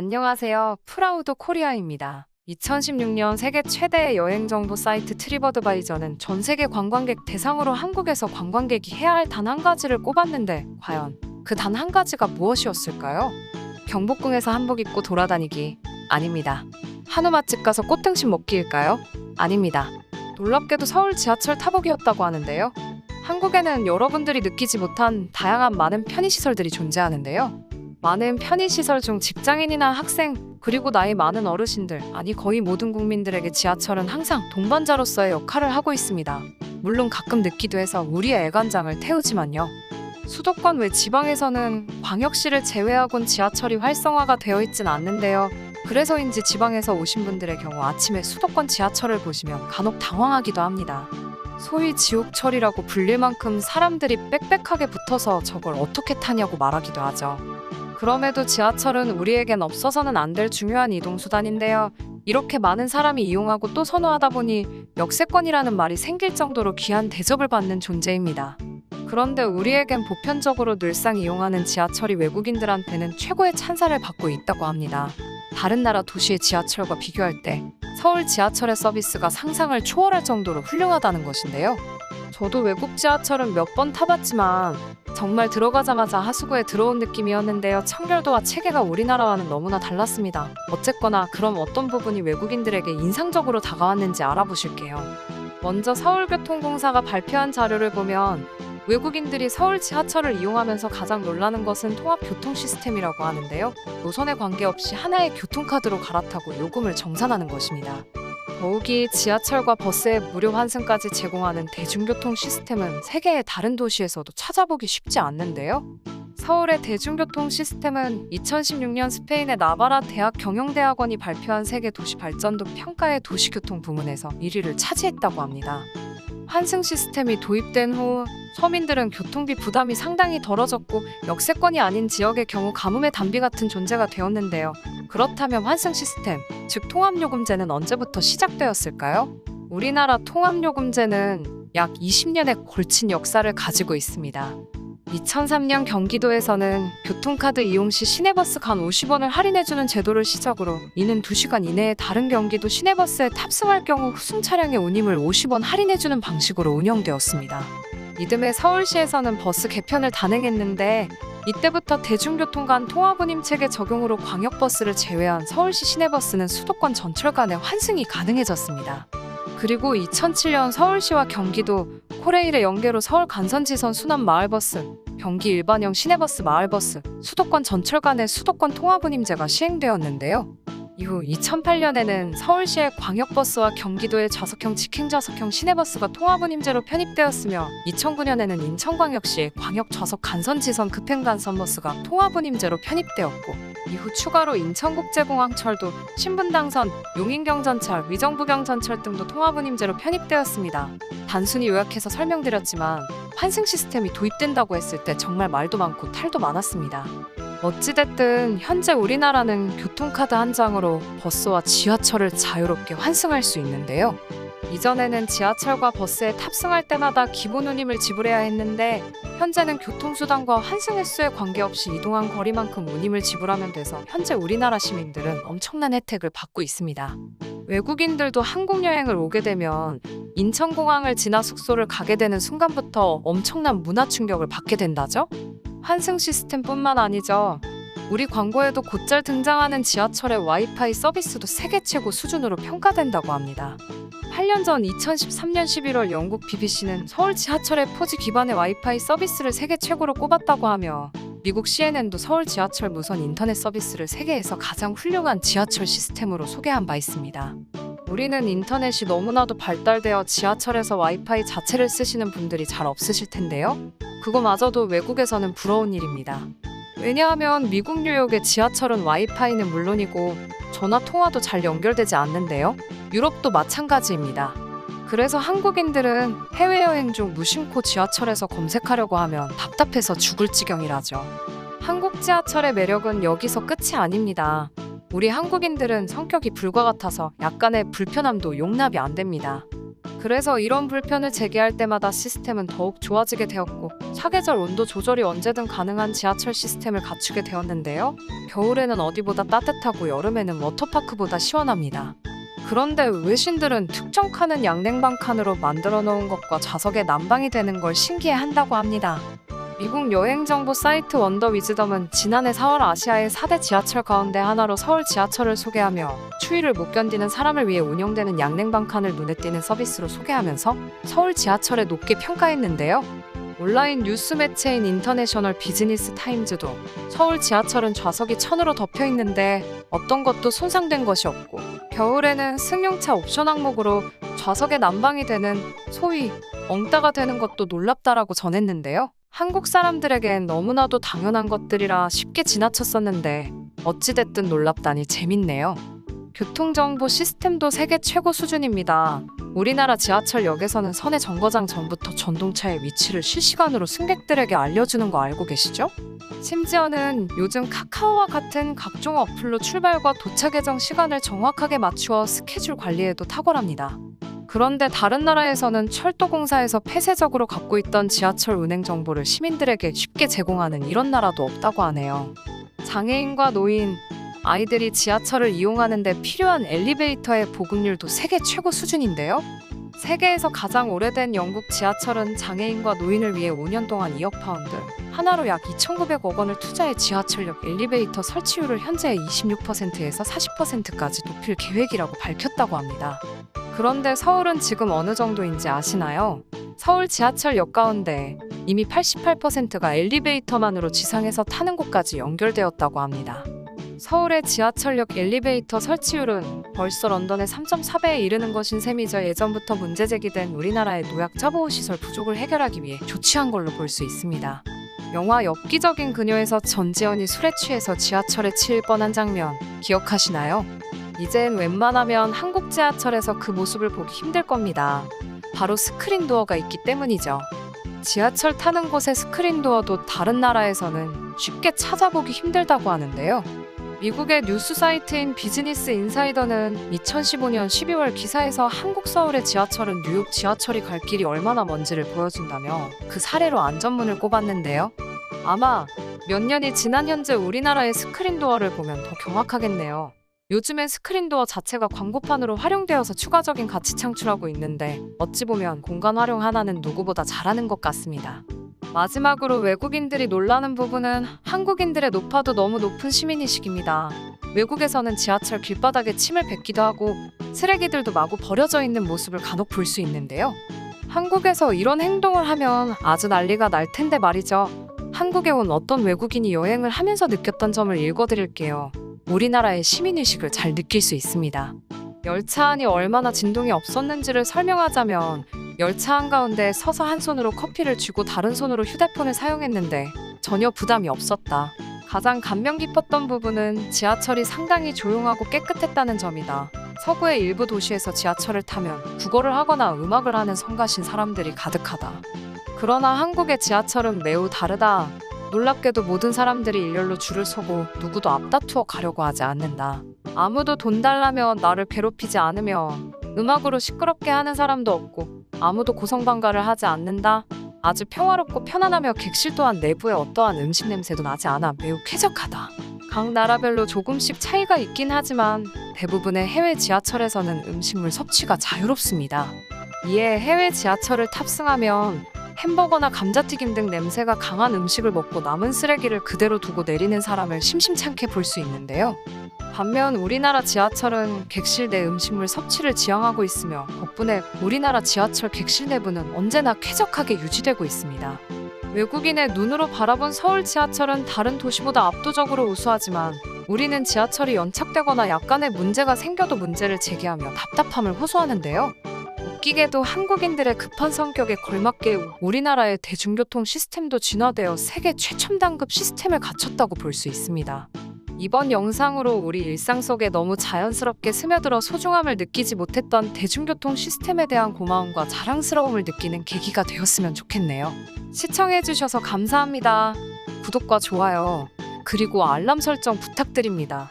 안녕하세요. 프라우드 코리아입니다. 2016년 세계 최대의 여행 정보 사이트 트립어드바이저는 전 세계 관광객 대상으로 한국에서 관광객이 해야 할 단 한 가지를 꼽았는데 과연 그 단 한 가지가 무엇이었을까요? 경복궁에서 한복 입고 돌아다니기? 아닙니다. 한우 맛집 가서 꽃등심 먹기일까요? 아닙니다. 놀랍게도 서울 지하철 타보기였다고 하는데요. 한국에는 여러분들이 느끼지 못한 다양한 많은 편의시설들이 존재하는데요. 많은 편의시설 중 직장인이나 학생, 그리고 나이 많은 어르신들, 아니 거의 모든 국민들에게 지하철은 항상 동반자로서의 역할을 하고 있습니다. 물론 가끔 늦기도 해서 우리의 애간장을 태우지만요. 수도권 외 지방에서는 광역시를 제외하곤 지하철이 활성화가 되어 있진 않는데요. 그래서인지 지방에서 오신 분들의 경우 아침에 수도권 지하철을 보시면 간혹 당황하기도 합니다. 소위 지옥철이라고 불릴 만큼 사람들이 빽빽하게 붙어서 저걸 어떻게 타냐고 말하기도 하죠. 그럼에도 지하철은 우리에겐 없어서는 안 될 중요한 이동수단인데요. 이렇게 많은 사람이 이용하고 또 선호하다 보니 역세권이라는 말이 생길 정도로 귀한 대접을 받는 존재입니다. 그런데 우리에겐 보편적으로 늘상 이용하는 지하철이 외국인들한테는 최고의 찬사를 받고 있다고 합니다. 다른 나라 도시의 지하철과 비교할 때 서울 지하철의 서비스가 상상을 초월할 정도로 훌륭하다는 것인데요. 저도 외국 지하철은 몇 번 타봤지만 정말 들어가자마자 하수구에 들어온 느낌이었는데요. 청결도와 체계가 우리나라와는 너무나 달랐습니다. 어쨌거나 그럼 어떤 부분이 외국인들에게 인상적으로 다가왔는지 알아보실게요. 먼저 서울교통공사가 발표한 자료를 보면 외국인들이 서울 지하철을 이용하면서 가장 놀라는 것은 통합교통 시스템이라고 하는데요. 노선에 관계없이 하나의 교통카드로 갈아타고 요금을 정산하는 것입니다. 더욱이 지하철과 버스의 무료 환승까지 제공하는 대중교통 시스템은 세계의 다른 도시에서도 찾아보기 쉽지 않는데요. 서울의 대중교통 시스템은 2016년 스페인의 나바라 대학 경영대학원이 발표한 세계 도시 발전도 평가의 도시교통 부문에서 1위를 차지했다고 합니다. 환승 시스템이 도입된 후 서민들은 교통비 부담이 상당히 덜어졌고 역세권이 아닌 지역의 경우 가뭄의 단비 같은 존재가 되었는데요. 그렇다면 환승 시스템, 즉 통합요금제는 언제부터 시작되었을까요? 우리나라 통합요금제는 약 20년에 걸친 역사를 가지고 있습니다. 2003년 경기도에서는 교통카드 이용 시 시내버스 간 50원을 할인해주는 제도를 시작으로 이는 2시간 이내에 다른 경기도 시내버스에 탑승할 경우 후순 차량의 운임을 50원 할인해주는 방식으로 운영되었습니다. 이듬해 서울시에서는 버스 개편을 단행했는데 이때부터 대중교통 간 통합운임 체계 적용으로 광역버스를 제외한 서울시 시내버스는 수도권 전철 간의 환승이 가능해졌습니다. 그리고 2007년 서울시와 경기도, 코레일의 연계로 서울 간선지선 순환 마을버스, 경기 일반형 시내버스 마을버스, 수도권 전철 간의 수도권 통합운임제가 시행되었는데요. 이후 2008년에는 서울시의 광역버스와 경기도의 좌석형 직행좌석형 시내버스가 통합운임제로 편입되었으며 2009년에는 인천광역시의 광역좌석 간선지선 급행간선버스가 통합운임제로 편입되었고 이후 추가로 인천국제공항철도, 신분당선, 용인경전철, 위정부경전철 등도 통합운임제로 편입되었습니다. 단순히 요약해서 설명드렸지만 환승 시스템이 도입된다고 했을 때 정말 말도 많고 탈도 많았습니다. 어찌됐든 현재 우리나라는 교통카드 한 장으로 버스와 지하철을 자유롭게 환승할 수 있는데요. 이전에는 지하철과 버스에 탑승할 때마다 기본 운임을 지불해야 했는데 현재는 교통수단과 환승 횟수에 관계없이 이동한 거리만큼 운임을 지불하면 돼서 현재 우리나라 시민들은 엄청난 혜택을 받고 있습니다. 외국인들도 한국 여행을 오게 되면 인천공항을 지나 숙소를 가게 되는 순간부터 엄청난 문화 충격을 받게 된다죠? 환승 시스템뿐만 아니죠. 우리 광고에도 곧잘 등장하는 지하철의 와이파이 서비스도 세계 최고 수준으로 평가된다고 합니다. 8년 전 2013년 11월 영국 BBC는 서울 지하철의 4G 기반의 와이파이 서비스를 세계 최고로 꼽았다고 하며 미국 CNN도 서울 지하철 무선 인터넷 서비스를 세계에서 가장 훌륭한 지하철 시스템으로 소개한 바 있습니다. 우리는 인터넷이 너무나도 발달되어 지하철에서 와이파이 자체를 쓰시는 분들이 잘 없으실 텐데요. 그거마저도 외국에서는 부러운 일입니다. 왜냐하면 미국 뉴욕의 지하철은 와이파이는 물론이고 전화 통화도 잘 연결되지 않는데요. 유럽도 마찬가지입니다. 그래서 한국인들은 해외여행 중 무심코 지하철에서 검색하려고 하면 답답해서 죽을 지경이라죠. 한국 지하철의 매력은 여기서 끝이 아닙니다. 우리 한국인들은 성격이 불과 같아서 약간의 불편함도 용납이 안 됩니다. 그래서 이런 불편을 제기할 때마다 시스템은 더욱 좋아지게 되었고 사계절 온도 조절이 언제든 가능한 지하철 시스템을 갖추게 되었는데요. 겨울에는 어디보다 따뜻하고 여름에는 워터파크보다 시원합니다. 그런데 외신들은 특정 칸은 양냉방 칸으로 만들어 놓은 것과 좌석에 난방이 되는 걸 신기해한다고 합니다. 미국 여행정보 사이트 원더 위즈덤은 지난해 4월 아시아의 4대 지하철 가운데 하나로 서울 지하철을 소개하며 추위를 못 견디는 사람을 위해 운영되는 양냉방 칸을 눈에 띄는 서비스로 소개하면서 서울 지하철을 높게 평가했는데요. 온라인 뉴스 매체인 인터내셔널 비즈니스 타임즈도 서울 지하철은 좌석이 천으로 덮여 있는데 어떤 것도 손상된 것이 없고 겨울에는 승용차 옵션 항목으로 좌석에 난방이 되는 소위 엉따가 되는 것도 놀랍다라고 전했는데요. 한국 사람들에겐 너무나도 당연한 것들이라 쉽게 지나쳤었는데 어찌됐든 놀랍다니 재밌네요. 교통정보 시스템도 세계 최고 수준입니다. 우리나라 지하철역에서는 선의 정거장 전부터 전동차의 위치를 실시간으로 승객들에게 알려주는 거 알고 계시죠? 심지어는 요즘 카카오와 같은 각종 어플로 출발과 도착 예정 시간을 정확하게 맞추어 스케줄 관리에도 탁월합니다. 그런데 다른 나라에서는 철도공사에서 폐쇄적으로 갖고 있던 지하철 운행 정보를 시민들에게 쉽게 제공하는 이런 나라도 없다고 하네요. 장애인과 노인, 아이들이 지하철을 이용하는 데 필요한 엘리베이터의 보급률도 세계 최고 수준인데요. 세계에서 가장 오래된 영국 지하철은 장애인과 노인을 위해 5년 동안 2억 파운드, 하나로 약 2,900억 원을 투자해 지하철역 엘리베이터 설치율을 현재의 26%에서 40%까지 높일 계획이라고 밝혔다고 합니다. 그런데 서울은 지금 어느 정도인지 아시나요? 서울 지하철역 가운데 이미 88%가 엘리베이터만으로 지상에서 타는 곳까지 연결되었다고 합니다. 서울의 지하철역 엘리베이터 설치율은 벌써 런던의 3.4배에 이르는 것인 셈이죠. 예전부터 문제 제기된 우리나라의 노약자보호 시설 부족을 해결하기 위해 조치한 걸로 볼 수 있습니다. 영화 엽기적인 그녀에서 전지현이 술에 취해서 지하철에 치일 뻔한 장면 기억하시나요? 이젠 웬만하면 한국 지하철에서 그 모습을 보기 힘들 겁니다. 바로 스크린 도어가 있기 때문이죠. 지하철 타는 곳의 스크린 도어도 다른 나라에서는 쉽게 찾아보기 힘들다고 하는데요. 미국의 뉴스 사이트인 비즈니스 인사이더는 2015년 12월 기사에서 한국 서울의 지하철은 뉴욕 지하철이 갈 길이 얼마나 먼지를 보여준다며 그 사례로 안전문을 꼽았는데요. 아마 몇 년이 지난 현재 우리나라의 스크린 도어를 보면 더 경악하겠네요. 요즘엔 스크린 도어 자체가 광고판으로 활용되어서 추가적인 가치 창출하고 있는데 어찌 보면 공간 활용 하나는 누구보다 잘하는 것 같습니다. 마지막으로 외국인들이 놀라는 부분은 한국인들의 높아도 너무 높은 시민의식입니다. 외국에서는 지하철 길바닥에 침을 뱉기도 하고 쓰레기들도 마구 버려져 있는 모습을 간혹 볼 수 있는데요. 한국에서 이런 행동을 하면 아주 난리가 날 텐데 말이죠. 한국에 온 어떤 외국인이 여행을 하면서 느꼈던 점을 읽어드릴게요. 우리나라의 시민의식을 잘 느낄 수 있습니다. 열차 안이 얼마나 진동이 없었는지를 설명하자면 열차 한가운데 서서 한 손으로 커피를 쥐고 다른 손으로 휴대폰을 사용했는데 전혀 부담이 없었다. 가장 감명 깊었던 부분은 지하철이 상당히 조용하고 깨끗했다는 점이다. 서구의 일부 도시에서 지하철을 타면 국어를 하거나 음악을 하는 성가신 사람들이 가득하다. 그러나 한국의 지하철은 매우 다르다. 놀랍게도 모든 사람들이 일렬로 줄을 서고 누구도 앞다투어 가려고 하지 않는다. 아무도 돈 달라며 나를 괴롭히지 않으며 음악으로 시끄럽게 하는 사람도 없고 아무도 고성방가를 하지 않는다. 아주 평화롭고 편안하며 객실 또한 내부에 어떠한 음식 냄새도 나지 않아 매우 쾌적하다. 각 나라별로 조금씩 차이가 있긴 하지만 대부분의 해외 지하철에서는 음식물 섭취가 자유롭습니다. 이에 해외 지하철을 탑승하면 햄버거나 감자튀김 등 냄새가 강한 음식을 먹고 남은 쓰레기를 그대로 두고 내리는 사람을 심심찮게 볼 수 있는데요. 반면 우리나라 지하철은 객실 내 음식물 섭취를 지향하고 있으며 덕분에 우리나라 지하철 객실 내부는 언제나 쾌적하게 유지되고 있습니다. 외국인의 눈으로 바라본 서울 지하철은 다른 도시보다 압도적으로 우수하지만 우리는 지하철이 연착되거나 약간의 문제가 생겨도 문제를 제기하며 답답함을 호소하는데요. 웃기게도 한국인들의 급한 성격에 걸맞게 우리나라의 대중교통 시스템도 진화되어 세계 최첨단급 시스템을 갖췄다고 볼 수 있습니다. 이번 영상으로 우리 일상 속에 너무 자연스럽게 스며들어 소중함을 느끼지 못했던 대중교통 시스템에 대한 고마움과 자랑스러움을 느끼는 계기가 되었으면 좋겠네요. 시청해주셔서 감사합니다. 구독과 좋아요, 그리고 알람 설정 부탁드립니다.